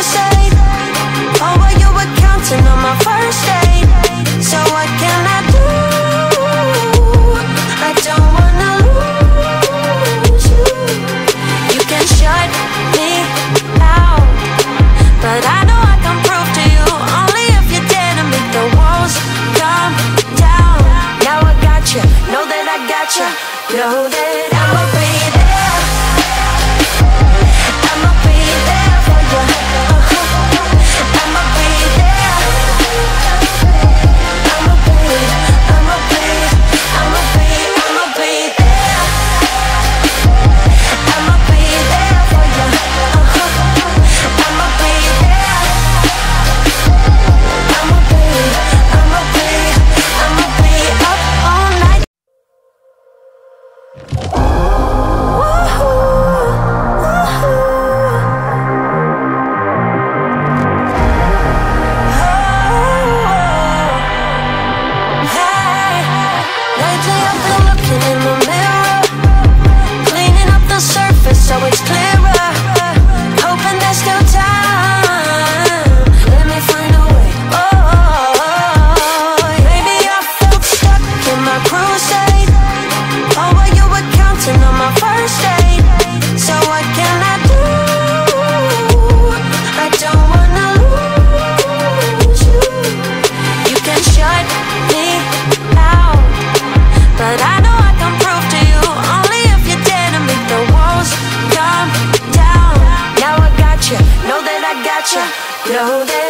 crusade. Oh, while you were counting on my first date. So what can I do? I don't wanna lose you. You can shut me out, but I know I can prove to you only if you dare to make the walls come down. Now I got you, know that I got you, know that I'ma be there. I'ma be there for you. I'ma be there. I'ma be there for you. I'ma be there. I'ma be up all night. Lately I've been looking in the mirror, cleaning up the surface so it's clearer, hoping there's still time. Let me find a way. Oh, maybe I felt stuck in my crusade. Oh, while you were counting on my first date. So what can I do? I don't wanna lose you. You can shut me out, but I know I can prove to you only if you dare to make the walls come down. Now I got you, know that I got you, know that